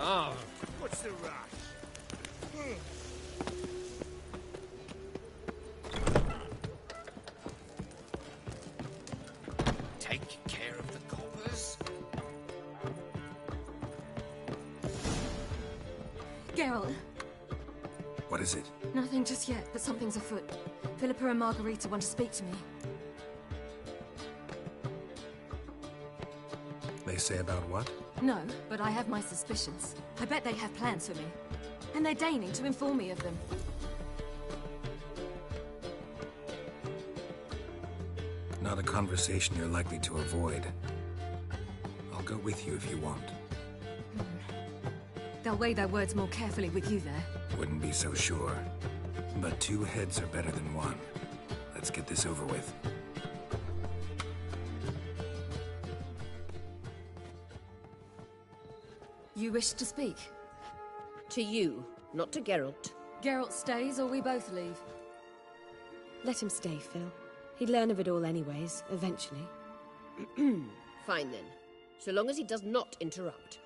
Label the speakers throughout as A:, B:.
A: Oh, what's the rush? Take care of the coppers.
B: Geralt.
C: What is it?
B: Nothing just yet, but something's afoot. Philippa and Margarita want to speak to me.
C: They say about what?
B: No, but I have my suspicions. I bet they have plans for me. And they're deigning to inform me of them.
C: Not a conversation you're likely to avoid. I'll go with you if you want.
B: They'll weigh their words more carefully with you there.
C: Wouldn't be so sure. But 2 heads are better than 1. Let's get this over with.
B: You wish to speak?
D: To you, not to Geralt.
B: Geralt stays or we both leave?
E: Let him stay, Phil. He'd learn of it all anyways, eventually.
D: Fine then. So long as he does not interrupt.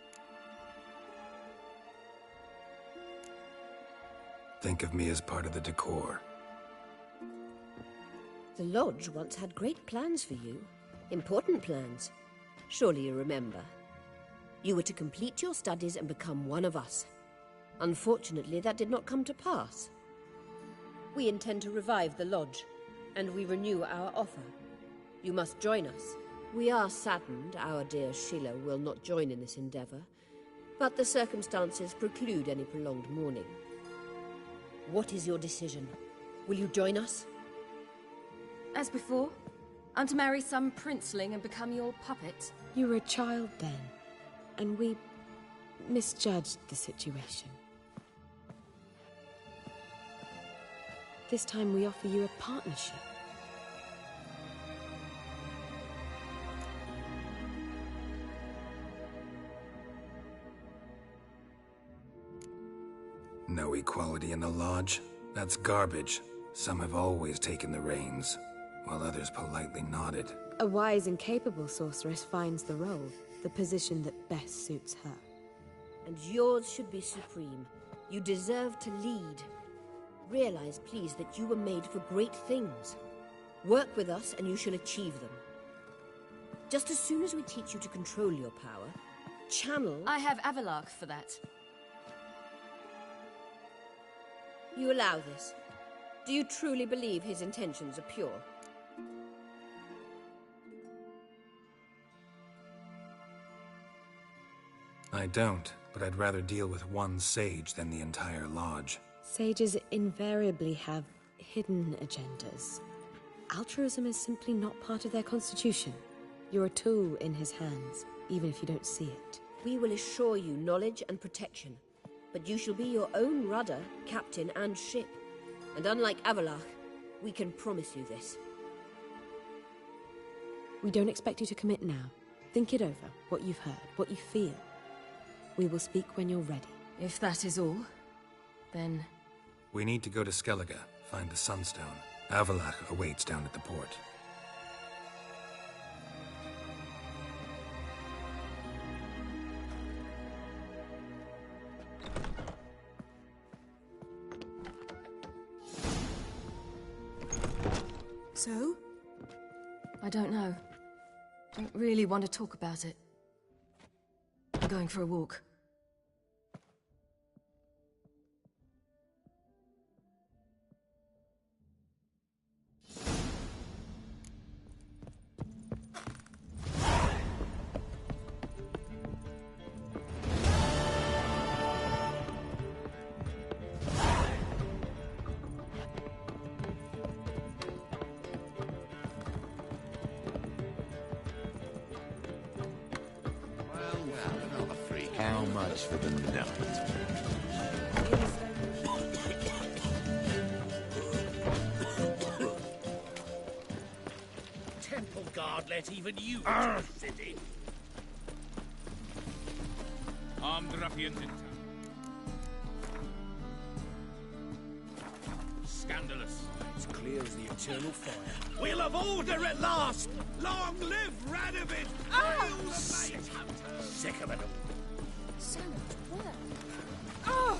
C: Think of me as part of the decor.
D: The Lodge once had great plans for you. Important plans. Surely you remember. You were to complete your studies and become one of us. Unfortunately, that did not come to pass. We intend to revive the Lodge, and we renew our offer. You must join us. We are saddened our dear Sheila will not join in this endeavor, but the circumstances preclude any prolonged mourning. What is your decision? Will you join us?
B: As before, I'm to marry some princeling and become your puppet.
E: You were a child then, and we misjudged the situation. This time we offer you a partnership.
C: No equality in the Lodge? That's garbage. Some have always taken the reins, while others politely nodded.
E: A wise and capable sorceress finds the role, the position that best suits her.
D: And yours should be supreme. You deserve to lead. Realize, please, that you were made for great things. Work with us and you shall achieve them. Just as soon as we teach you to control your power, channel...
B: I have Avalark for that.
D: You allow this? Do you truly believe his intentions are pure?
C: I don't, but I'd rather deal with one sage than the entire Lodge.
E: Sages invariably have hidden agendas. Altruism is simply not part of their constitution. You're a tool in his hands, even if you don't see it.
D: We will assure you knowledge and protection, but you shall be your own rudder, captain, and ship. And unlike Avalark, we can promise you this.
E: We don't expect you to commit now. Think it over, what you've heard, what you feel. We will speak when you're ready.
B: If that is all, then...
C: We need to go to Skellige, find the Sunstone. Avalark awaits down at the port.
B: So? I don't know. Don't really want to talk about it. I'm going for a walk.
F: How much for the nut?
A: Temple Guard let even you into the city.
G: Armed ruffians in town. Scandalous.
A: It's clear as the eternal fire. We'll have order at last! Long live Radovid! Hail the Mage Hunter! Sick of it all.
D: So much work.
A: Help!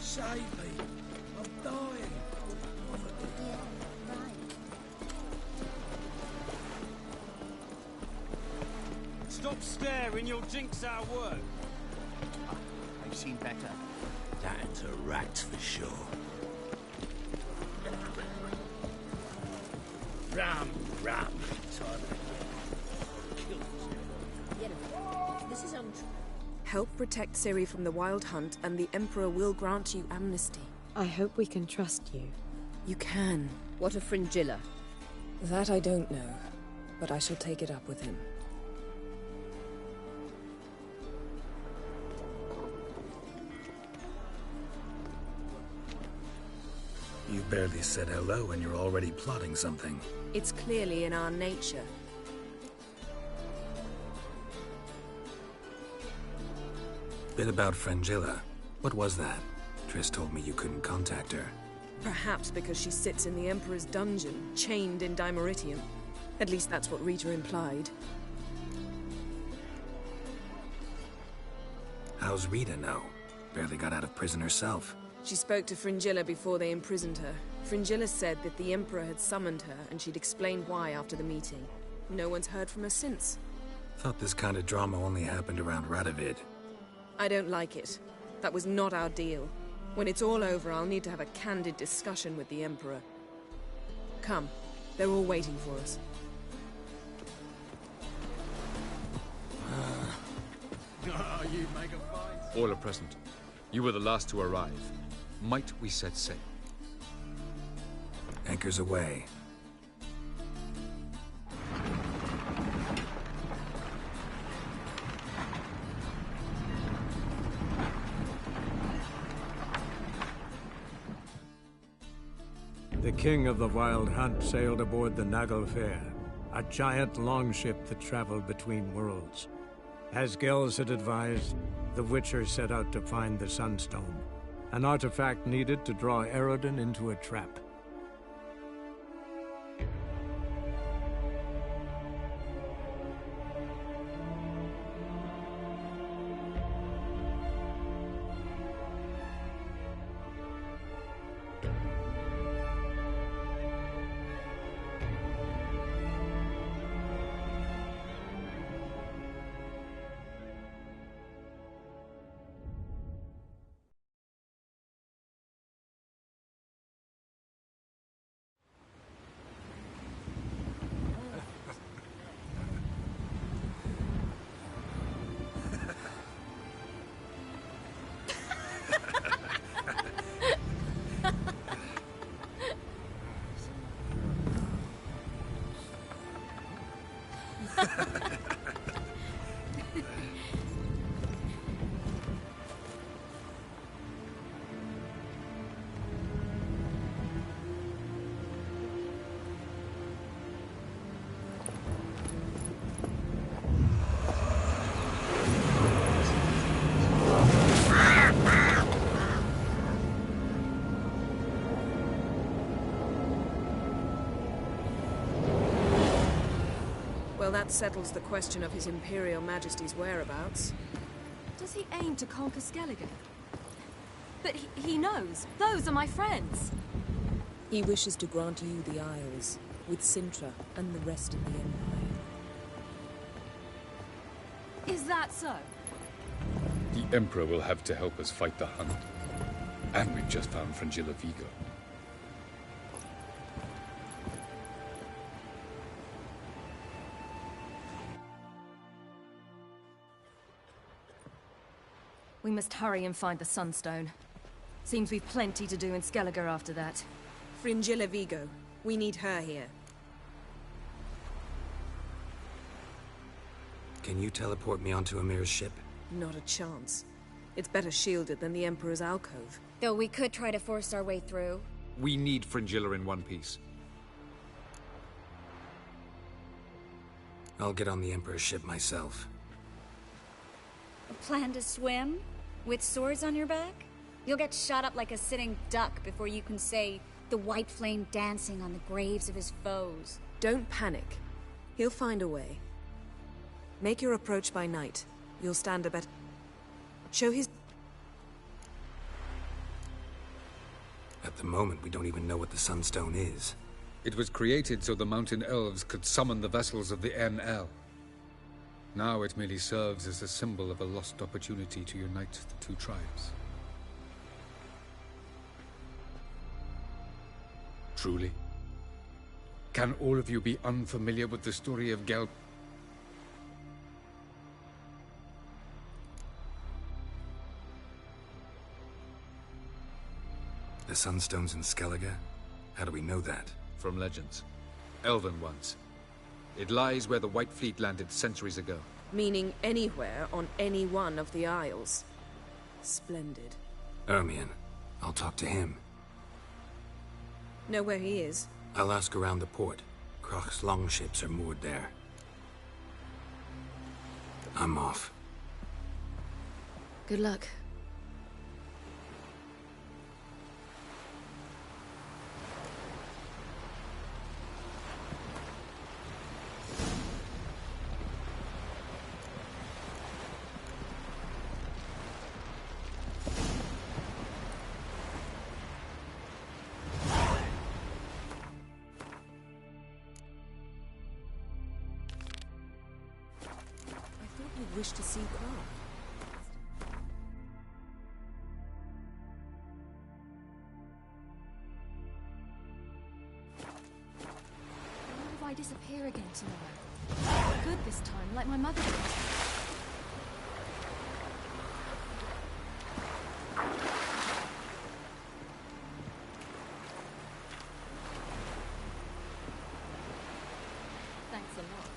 A: Save me! I'm dying!
D: Yeah, right.
G: Stop staring, you'll jinx our work.
F: I've seen better.
A: That's a rat for sure. Ram! Time to kill us.
D: Yennefer, this is untrue.
H: Help protect Ciri from the Wild Hunt, and the Emperor will grant you amnesty.
E: I hope we can trust you.
H: You can.
D: What of Fringilla?
H: That I don't know, but I shall take it up with him.
C: You barely said hello and you're already plotting something.
H: It's clearly in our nature.
C: Bit about Fringilla. What was that? Triss told me you couldn't contact her.
H: Perhaps because she sits in the Emperor's dungeon, chained in Dimeritium. At least that's what Rita implied.
C: How's Rita know? Barely got out of prison herself.
H: She spoke to Fringilla before they imprisoned her. Fringilla said that the Emperor had summoned her, and she'd explained why after the meeting. No one's heard from her since.
C: Thought this kind of drama only happened around Radovid.
H: I don't like it. That was not our deal. When it's all over, I'll need to have a candid discussion with the Emperor. Come. They're all waiting for us.
G: You make a fight.
I: All are present. You were the last to arrive. Might we set sail?
C: Anchors away.
J: The king of the Wild Hunt sailed aboard the Naglfar, a giant longship that traveled between worlds. As Gels had advised, the Witcher set out to find the Sunstone, an artifact needed to draw Eredin into a trap.
H: Well, that settles the question of His Imperial Majesty's whereabouts.
B: Does he aim to conquer Skellige? But he knows. Those are my friends.
H: He wishes to grant you the Isles, with Cintra and the rest of the Empire.
B: Is that so?
I: The Emperor will have to help us fight the Hunt. And we've just found Fringilla Vigo.
B: We must hurry and find the Sunstone. Seems we've plenty to do in Skellige after that.
H: Fringilla Vigo. We need her here.
C: Can you teleport me onto Amir's ship?
H: Not a chance. It's better shielded than the Emperor's alcove.
K: Though we could try to force our way through.
I: We need Fringilla in one piece.
C: I'll get on the Emperor's ship myself.
K: A plan to swim? With swords on your back? You'll get shot up like a sitting duck before you can say the white flame dancing on the graves of his foes.
H: Don't panic. He'll find a way. Make your approach by night. You'll stand a better... Show his...
C: At the moment, we don't even know what the Sunstone is.
I: It was created so the Mountain Elves could summon the vessels of the NL. Now it merely serves as a symbol of a lost opportunity to unite the two tribes. Truly? Can all of you be unfamiliar with the story of Gel...
C: The Sunstone's in Skellige? How do we know that?
I: From legends. Elven ones. It lies where the White Fleet landed centuries ago.
H: Meaning anywhere on any one of the Isles. Splendid.
C: Ermion. I'll talk to him.
H: Know where he is?
C: I'll ask around the port. Croc's longships are moored there. I'm off.
B: Good luck.
H: Wish to see Croc.
B: What if I disappear again tomorrow? Good this time, like my mother did. Thanks a lot.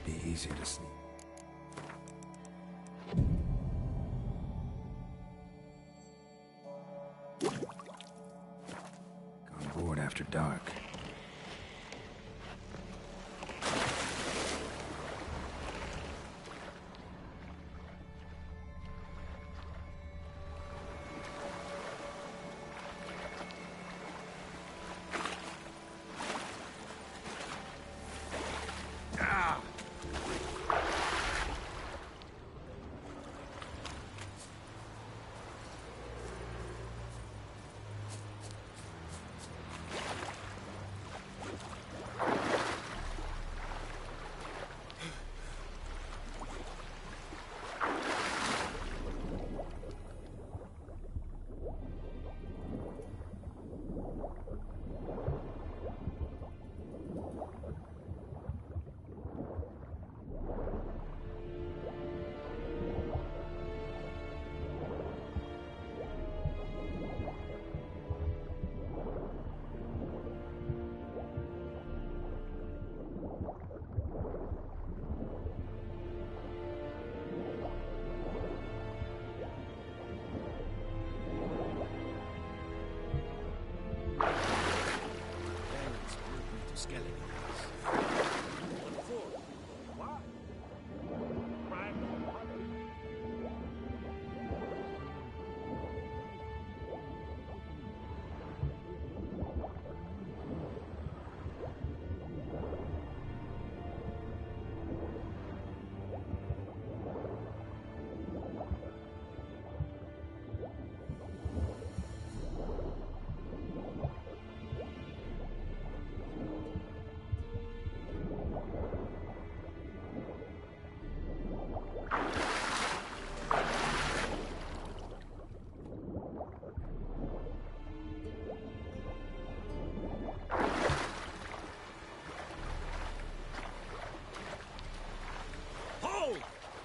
C: Be easy to sleep. Gone bored after dark.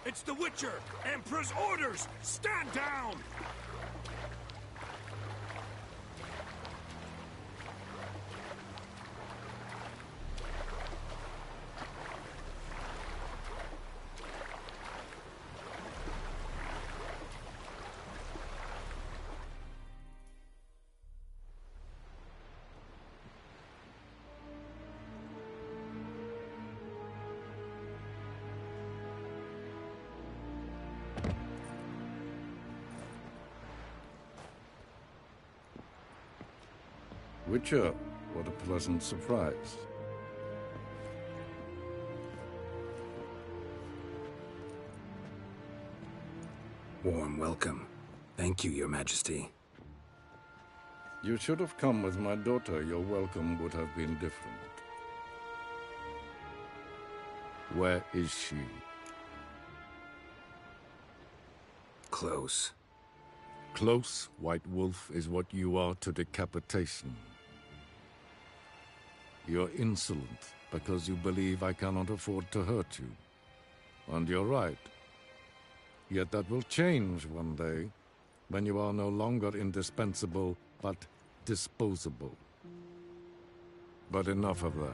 A: It's the Witcher! Emperor's orders! Stand down!
L: Witcher, what a pleasant surprise.
C: Warm welcome. Thank you, Your Majesty.
L: You should have come with my daughter. Your welcome would have been different. Where is she?
C: Close.
L: Close, White Wolf, is what you are to decapitation. You're insolent because you believe I cannot afford to hurt you. And you're right. Yet that will change one day, when you are no longer indispensable, but disposable. But enough of that.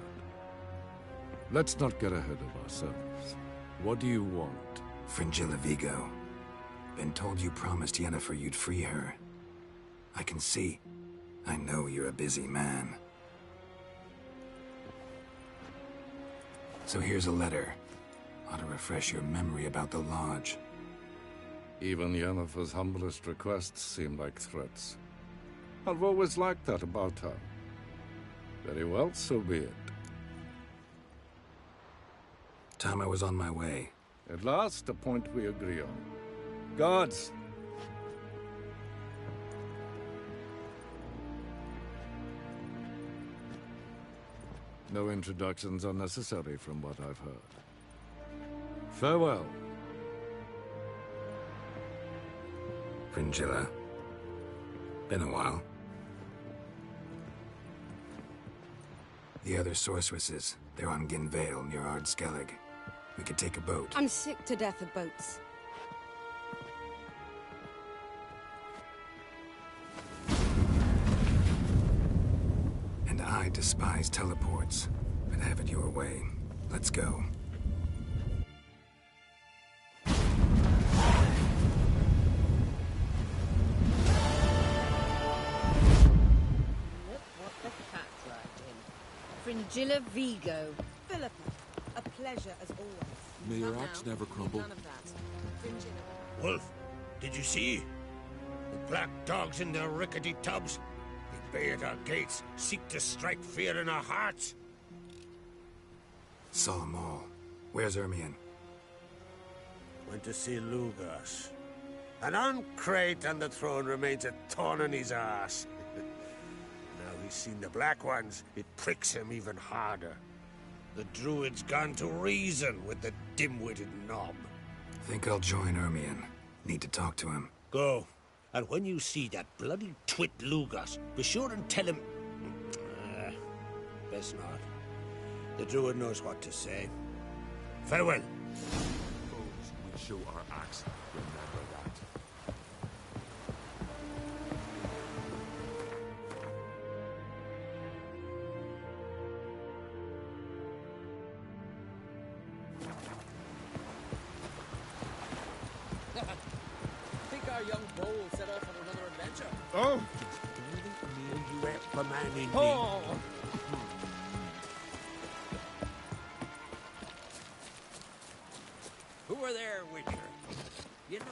L: Let's not get ahead of ourselves. What do you want?
C: Fringilla Vigo. Been told you promised Yennefer you'd free her. I can see. I know you're a busy man. So here's a letter. Ought to refresh your memory about the Lodge.
L: Even Yennefer's humblest requests seem like threats. I've always liked that about her. Very well, so be it.
C: Time I was on my way.
L: At last, a point we agree on. Guards! No introductions are necessary from what I've heard. Farewell.
C: Fringilla. Been a while. The other sorceresses, they're on Ginvale near Ard-Skellig. We could take a boat.
M: I'm sick to death of boats.
C: And I despise teleports, but have it your way. Let's go.
M: Fringilla Vigo. Philippa, a pleasure as always.
N: May your axe never crumble.
M: None of that. Fringilla.
A: Wolf, did you see? The black dogs in their rickety tubs. They bay at our gates, seek to strike fear in our hearts.
C: Saw them all. Where's Ermion?
A: Went to see Lugas. An uncrate on the throne remains a thorn in his ass. Now he's seen the Black Ones, it pricks him even harder. The Druid's gone to reason with the dim-witted knob.
C: Think I'll join Ermion. Need to talk to him.
A: Go. And when you see that bloody twit Lugas, be sure and tell him... best not. The Druid knows what to say. Farewell.
N: We show our axe. Remember that.
G: Think our young bull will set off on another adventure.
A: Oh! You ate the man in
G: Oh!
A: Who are there, Witcher? You never...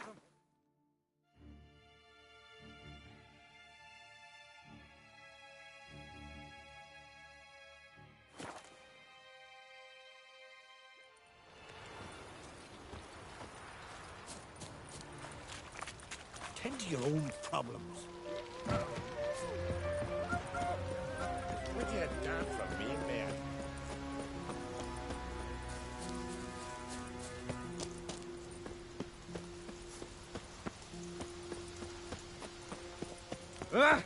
A: Tend to your own problems. What you had done for me, man?
C: Ah!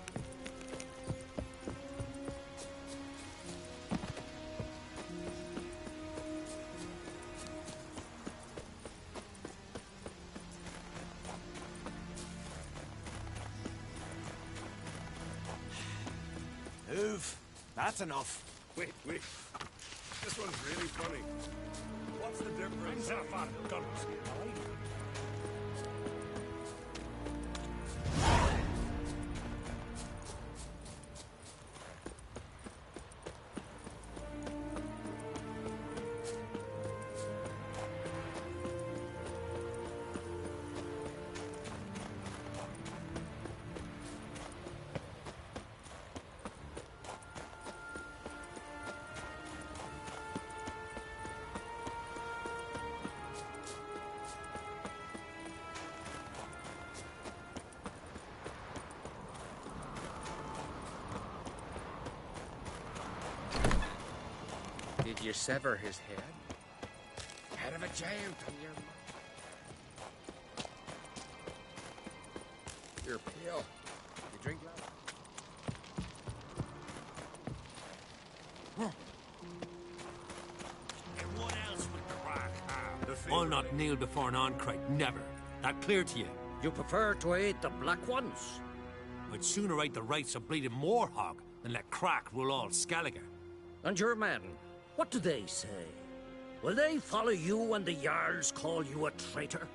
A: Move. That's enough. Wait. This one's really funny. What's the difference? Brings off our guns here, right?
O: Did you sever his head? Head of a giant on your mind. You're pale. You drink that?
P: And what else would Crack have? I'll not kneel before an Ancrate, never. That clear to you?
Q: You prefer to aid the Black Ones?
P: I'd sooner aid the Wraiths of Bleeding Moorhog than let Crack rule all Skellige.
Q: And your men, what do they say? Will they follow you when the Jarls call you a traitor?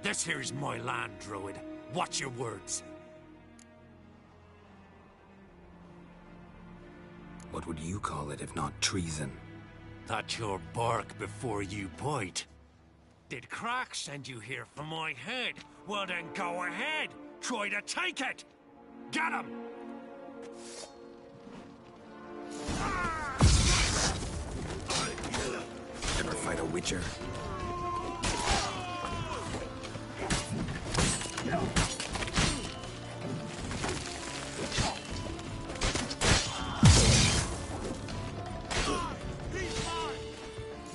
P: This here's my land, Druid. Watch your words.
C: What would you call it if not treason?
P: That's your bark before you bite. Did Crack send you here for my head? Well then go ahead. Try to take it. Get him!
C: Ever fight a Witcher?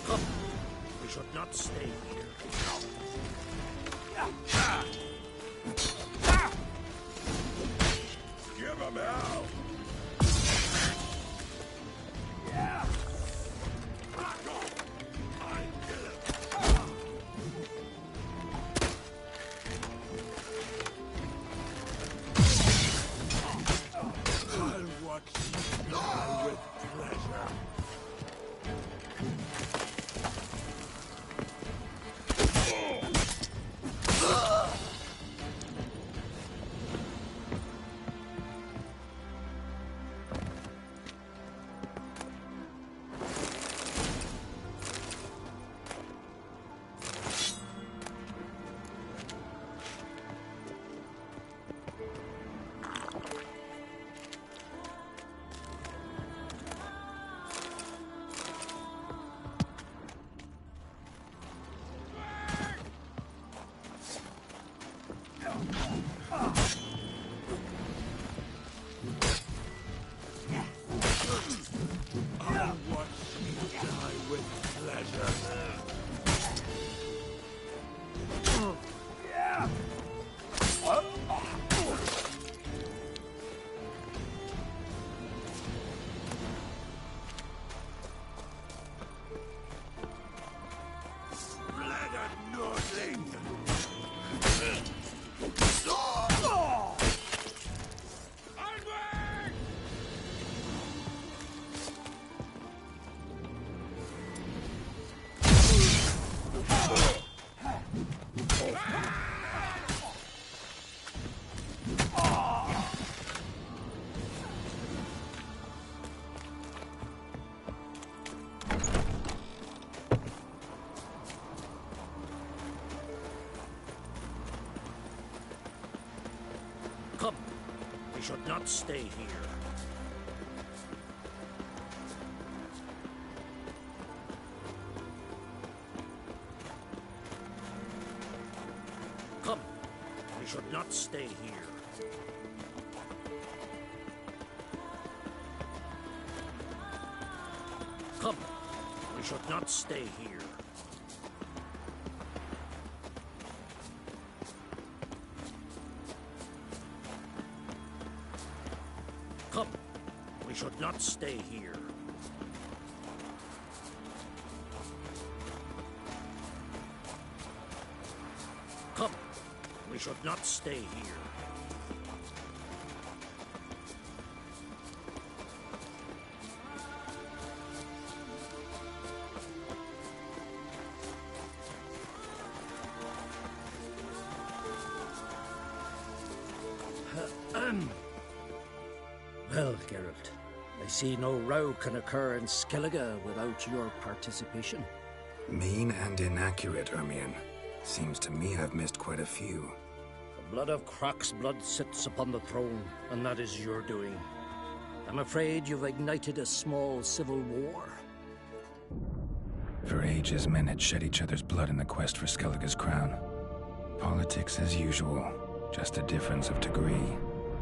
Q: Come, we should not stay here.
N: Give him hell! I'll watch you die with pleasure. I'll watch you die with pleasure. Blooded Nordling!
Q: Come, we should not stay here. Come, we should not stay here. Come, we should not stay here. Come, we should not stay here. Come, we should not stay here. Well, Geralt, I see no row can occur in Skellige without your participation.
C: Mean and inaccurate, Ermion. Seems to me I've missed quite a few.
Q: The blood of Croc's blood sits upon the throne, and that is your doing. I'm afraid you've ignited a small civil war.
C: For ages, men had shed each other's blood in the quest for Skellige's crown. Politics as usual, just a difference of degree.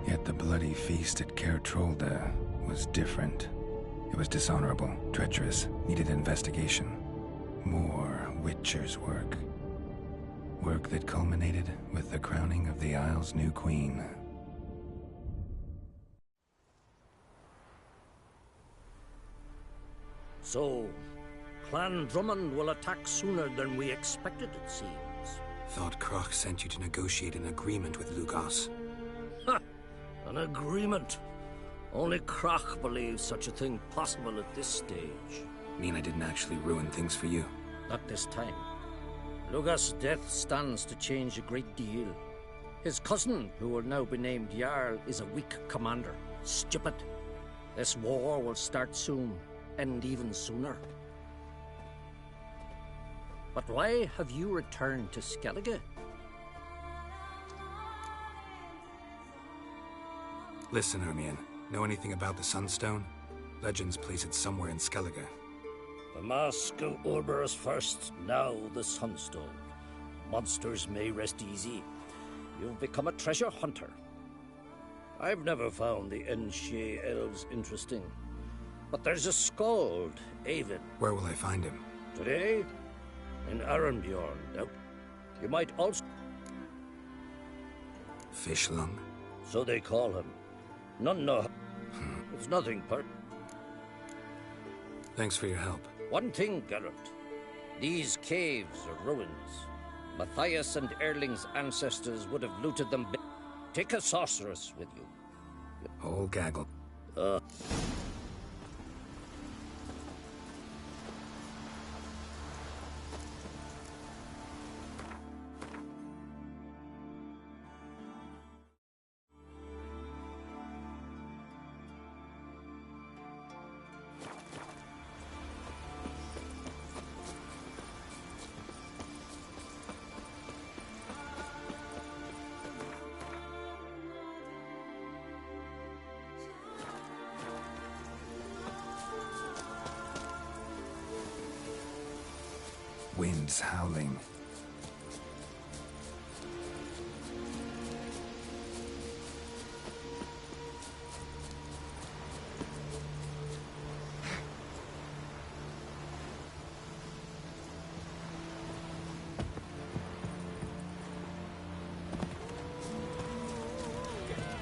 C: Yet the bloody feast at Caer Trolda was different. It was dishonorable, treacherous, needed investigation. More Witcher's work. Work that culminated with the crowning of the Isle's new queen.
Q: So, Clan Drummond will attack sooner than we expected, it seems.
C: Thought Crach sent you to negotiate an agreement with Lugos.
Q: Ha! An agreement? Only Crach believes such a thing possible at this stage.
C: Mean I didn't actually ruin things for you?
Q: Not this time. Lugos' death stands to change a great deal. His cousin, who will now be named Jarl, is a weak commander. Stupid. This war will start soon, end even sooner. But why have you returned to Skellige?
C: Listen, Ermion. Know anything about the Sunstone? Legends place it somewhere in Skellige.
Q: The Mask of Orberus first, now the Sunstone. Monsters may rest easy. You've become a treasure hunter. I've never found the Enshe elves interesting. But there's a skald, Avin.
C: Where will I find him?
Q: Today? In Arenbjorn, no? You might also...
C: Fishlung?
Q: So they call him. None know. It's nothing,
C: Thanks for your help.
Q: One thing, Geralt. These caves are ruins. Matthias and Erling's ancestors would have looted them. Take a sorceress with you.
C: Whole gaggle. Winds howling.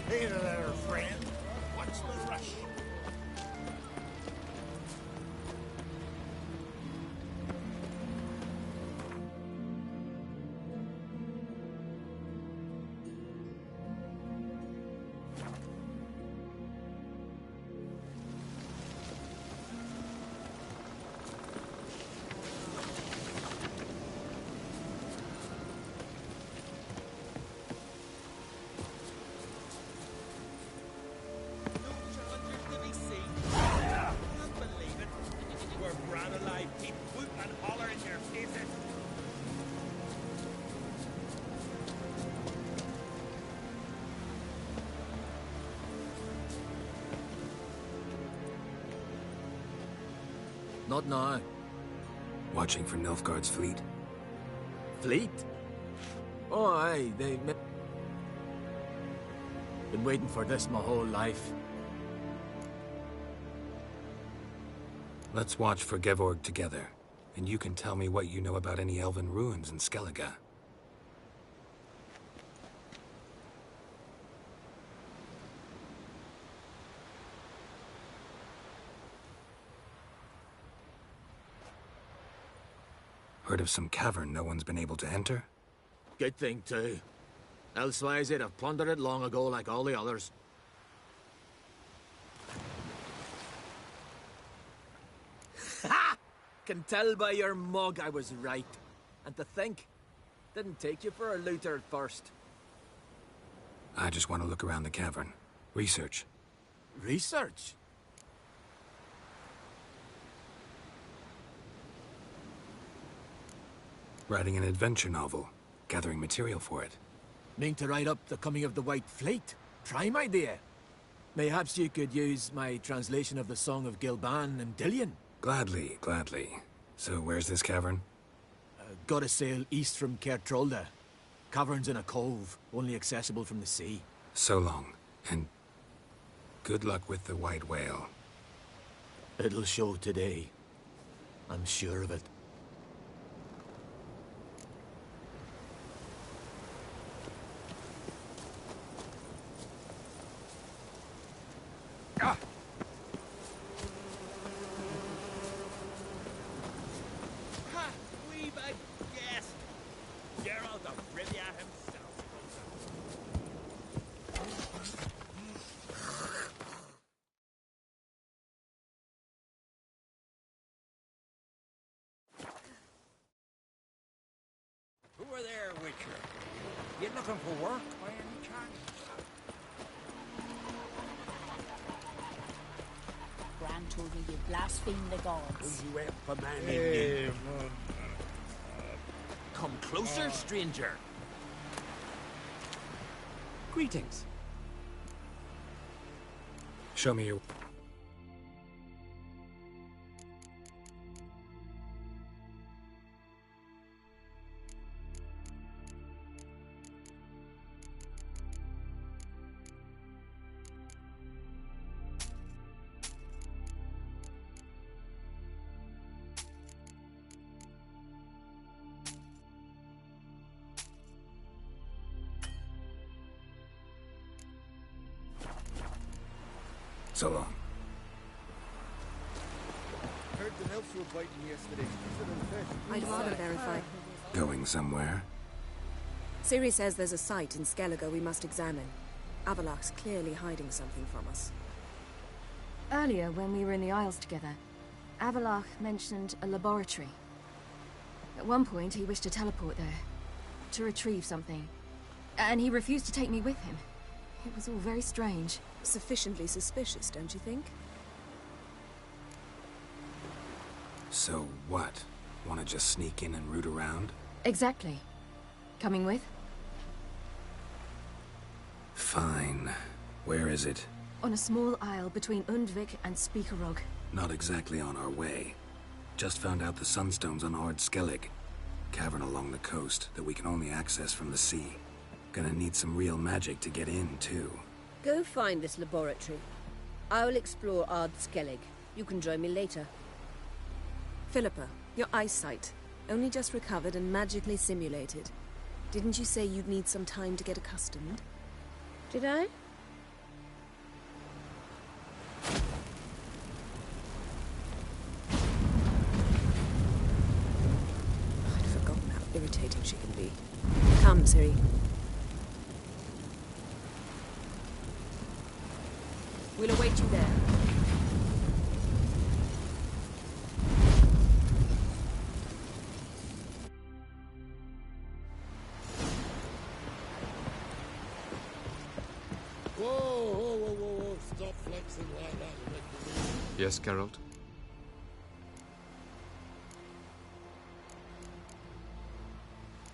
N: Hey there, friend. What's the rush?
R: Not now.
C: Watching for Nilfgaard's fleet?
R: Fleet? Oh, aye, been waiting for this my whole life.
C: Let's watch for Gevorg together, and you can tell me what you know about any elven ruins in Skellige. Heard of some cavern no one's been able to enter?
R: Good thing, too. Elsewise, they'd have plundered it long ago like all the others. Ha! Can tell by your mug I was right. And to think, didn't take you for a looter at first.
C: I just want to look around the cavern. Research.
R: Research?
C: Writing an adventure novel. Gathering material for it.
R: Mean to write up the coming of the White Fleet? Prime idea. Mayhaps you could use my translation of the Song of Gilban and Dillion.
C: Gladly, gladly. So where's this cavern?
R: Gotta sail east from Kertrolda. Cavern's in a cove, only accessible from the sea.
C: So long, and good luck with the White Whale.
R: It'll show today. I'm sure of it.
O: Ha! We've a guest! Gerald of Rivia himself. Who are there, Witcher? You looking for work by any chance?
K: Gran told me you blasphemed the gods.
O: You went for man indeed. Come closer, stranger. Greetings.
C: Show me your... So long.
N: Heard the elves were biting yesterday.
H: I'd rather verify.
C: Going somewhere?
H: Ciri says there's a site in Skellige we must examine. Avallac'h's clearly hiding something from us.
B: Earlier, when we were in the Isles together, Avallac'h mentioned a laboratory. At one point, he wished to teleport there, to retrieve something. And he refused to take me with him. It was all very strange.
H: Sufficiently suspicious, don't you think?
C: So what? Want to just sneak in and root around?
B: Exactly. Coming with?
C: Fine. Where is it?
B: On a small isle between Undvik and Speakerog.
C: Not exactly on our way. Just found out the Sunstone's on Ard Skellig. Cavern along the coast that we can only access from the sea. Gonna need some real magic to get in, too.
D: Go find this laboratory. I'll explore Ard Skellig. You can join me later.
H: Philippa, your eyesight. Only just recovered and magically simulated. Didn't you say you'd need some time to get accustomed?
D: Did I?
H: I'd forgotten how irritating she can be. Come, Ciri. We'll await you there.
N: Whoa. Stop flexing like that.
I: Yes, Geralt?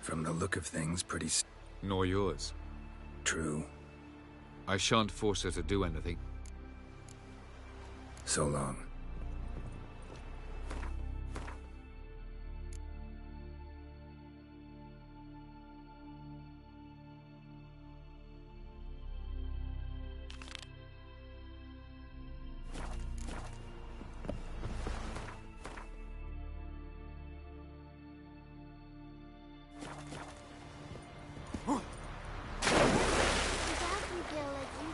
C: From the look of things, pretty...
I: Nor yours.
C: True.
I: I shan't force her to do anything.
C: So long.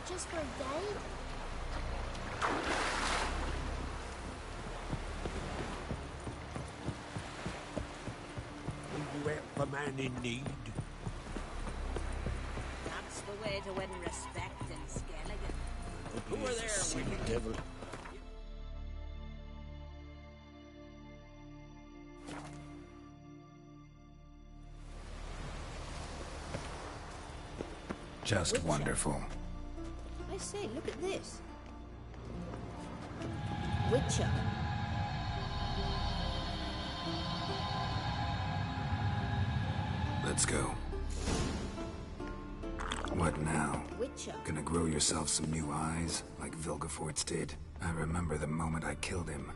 S: Just for a day?
O: You went for man in need.
K: That's the way to win respect in Skellige.
O: Who are there,
A: Silly
O: Witcher?
A: devil.
C: Just
D: Witcher.
C: wonderful.
D: I say, look at this. Witcher.
C: Let's go. What now?
D: Witcher.
C: Gonna grow yourself some new eyes, like Vilgefortz did? I remember the moment I killed him.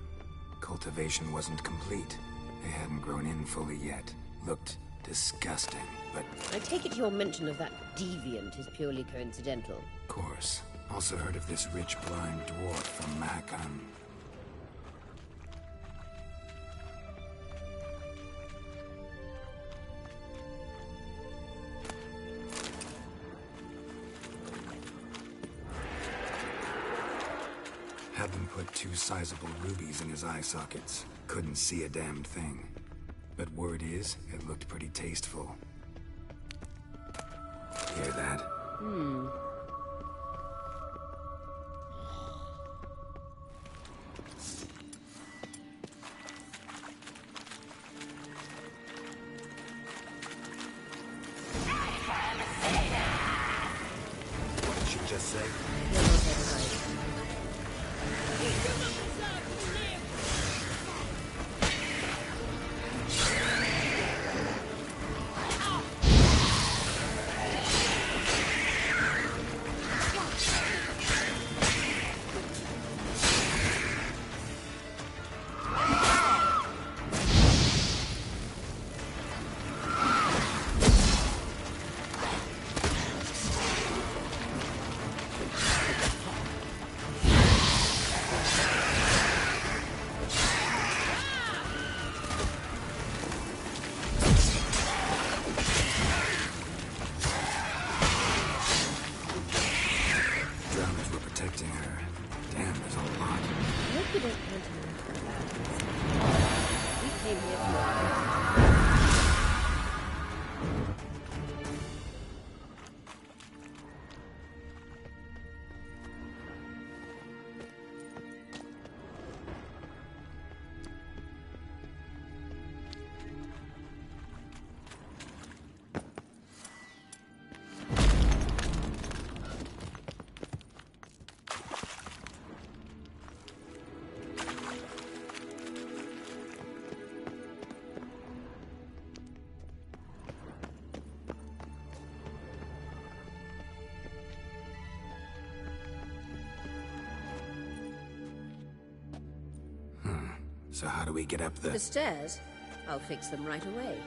C: Cultivation wasn't complete. They hadn't grown in fully yet. Looked disgusting, but...
D: I take it your mention of that deviant is purely coincidental.
C: Of course. Also heard of this rich blind dwarf from Mahakam. put 2 sizable rubies in his eye sockets. Couldn't see a damned thing. But word is, it looked pretty tasteful. Hear that?
F: What did she just say?
C: So how do we get up
D: The stairs? I'll fix them right away.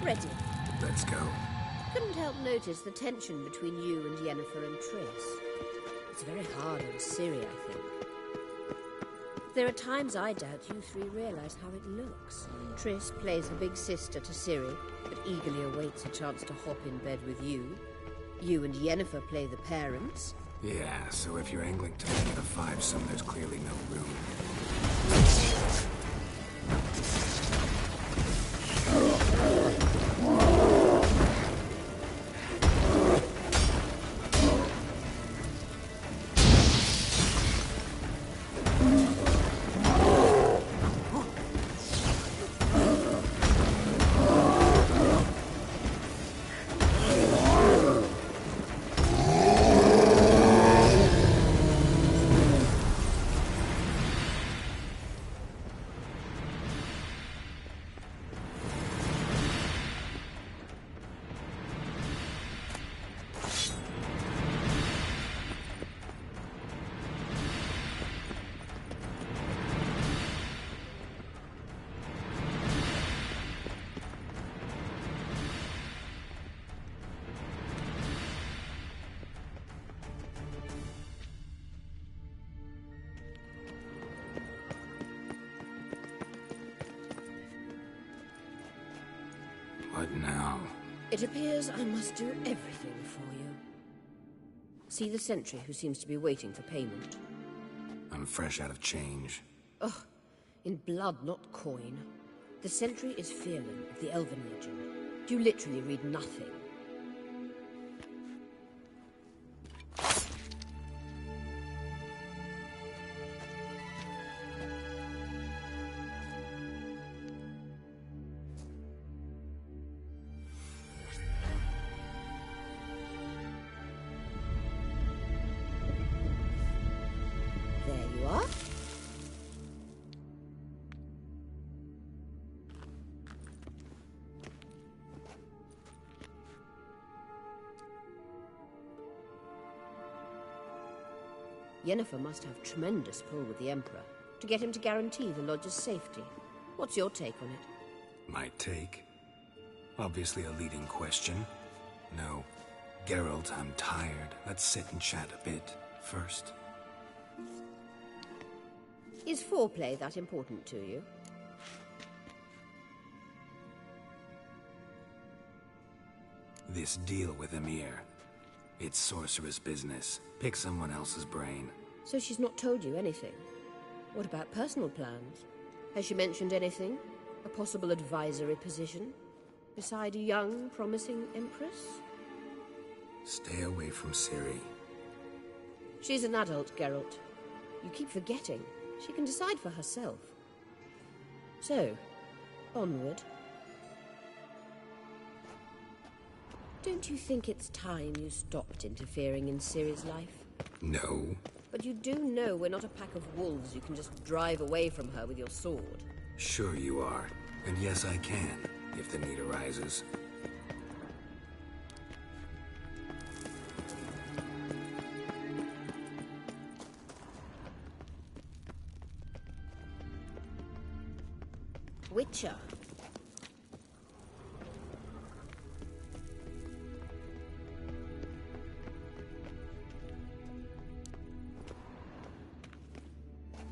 D: Ready.
C: Let's go.
D: Couldn't help notice the tension between you and Yennefer and Triss. It's very hard on Ciri, I think. There are times I doubt you 3 realize how it looks. Triss plays the big sister to Ciri, but eagerly awaits a chance to hop in bed with you. You and Yennefer play the parents.
C: Yeah, so if you're angling to make it a 5-some, there's clearly no room. What now?
D: It appears I must do everything for you. See the sentry who seems to be waiting for payment?
C: I'm fresh out of change.
D: Ugh, in blood, not coin. The sentry is Fearlan of the Elven legend. You literally read nothing. Yennefer must have tremendous pull with the Emperor to get him to guarantee the Lodge's safety. What's your take on it?
C: My take? Obviously a leading question. No. Geralt, I'm tired. Let's sit and chat a bit first.
D: Is foreplay that important to you?
C: This deal with Emir. It's sorceress business. Pick someone else's brain.
D: So she's not told you anything? What about personal plans? Has she mentioned anything? A possible advisory position? Beside a young, promising empress?
C: Stay away from Ciri.
D: She's an adult, Geralt. You keep forgetting. She can decide for herself. So, onward. Don't you think it's time you stopped interfering in Ciri's life?
C: No.
D: But you do know we're not a pack of wolves you can just drive away from her with your sword.
C: Sure you are. And yes, I can, if the need arises.
D: Witcher.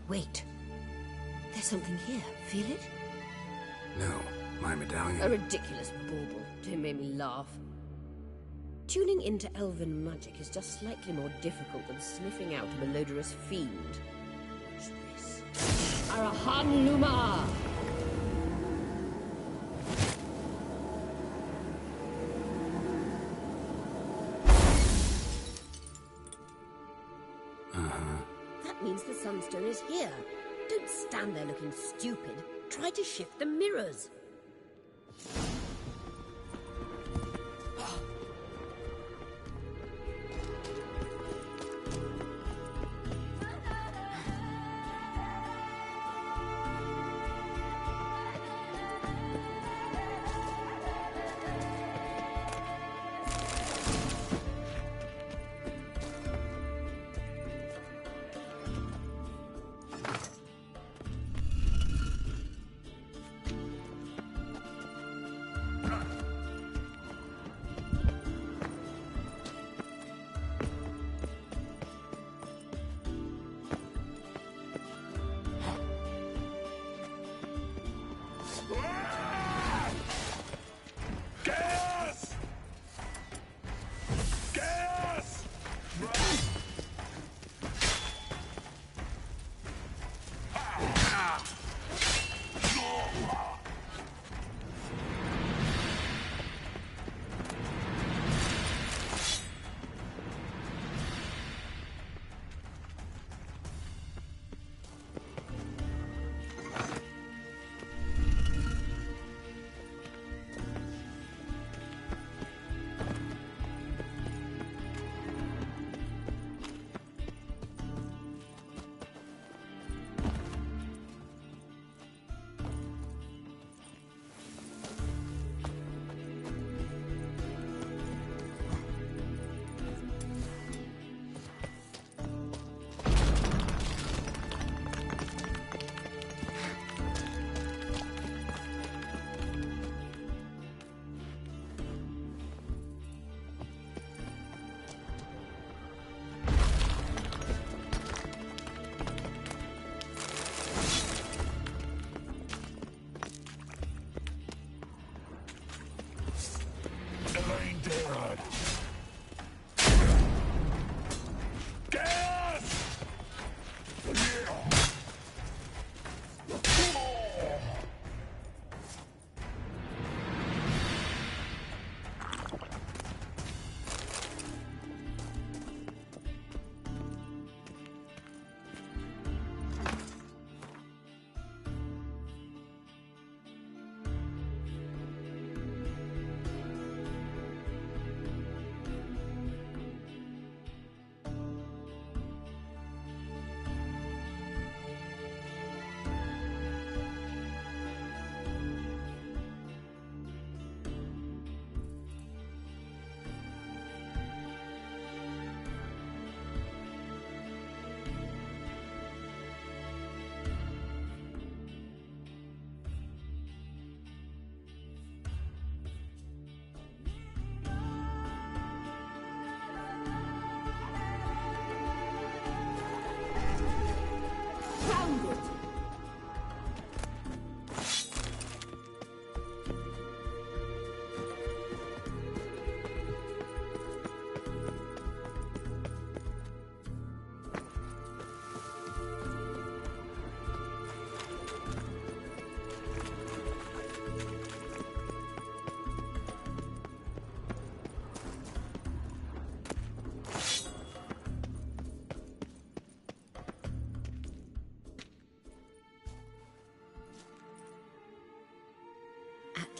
D: Wait. There's something here. Feel it?
C: No, my medallion.
D: A ridiculous bauble. Don't make me laugh. Tuning into elven magic is just slightly more difficult than sniffing out a malodorous fiend. What's this? Arahan Luma! That means the Sunstone is here. Don't stand there looking stupid. Try to shift the mirrors.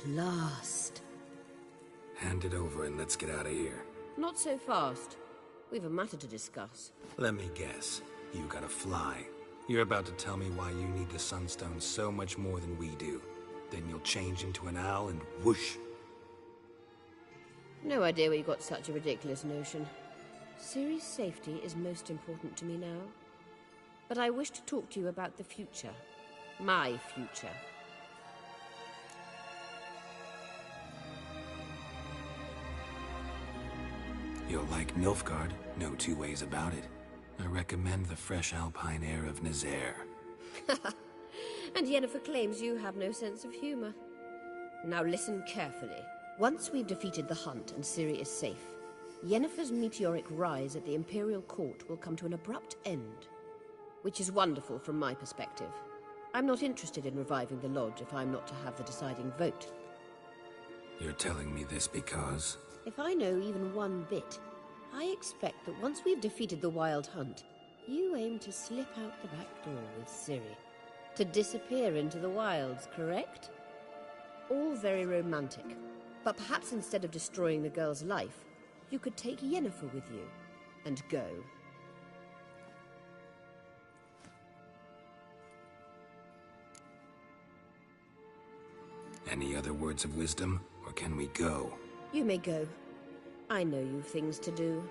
D: last.
C: Hand it over and let's get out of here.
D: Not so fast. We've a matter to discuss.
C: Let me guess. You gotta fly. You're about to tell me why you need the Sunstone so much more than we do. Then you'll change into an owl and whoosh.
D: No idea where you got such a ridiculous notion. Ciri's safety is most important to me now. But I wish to talk to you about the future. My future.
C: You'll like Nilfgaard, no two ways about it. I recommend the fresh alpine air of Nazaire.
D: And Yennefer claims you have no sense of humor. Now listen carefully. Once we've defeated the hunt and Ciri is safe, Yennefer's meteoric rise at the Imperial Court will come to an abrupt end. Which is wonderful from my perspective. I'm not interested in reviving the Lodge if I'm not to have the deciding vote.
C: You're telling me this because...
D: If I know even one bit, I expect that once we've defeated the Wild Hunt, you aim to slip out the back door with Ciri. To disappear into the wilds, correct? All very romantic. But perhaps instead of destroying the girl's life, you could take Yennefer with you, and go.
C: Any other words of wisdom, or can we go?
D: You may go. I know you've things to do.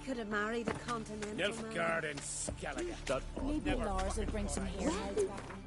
M: could have married a continental man.
O: Nilfgaard and Skellige.
K: Maybe Lars will bring some hair hides back.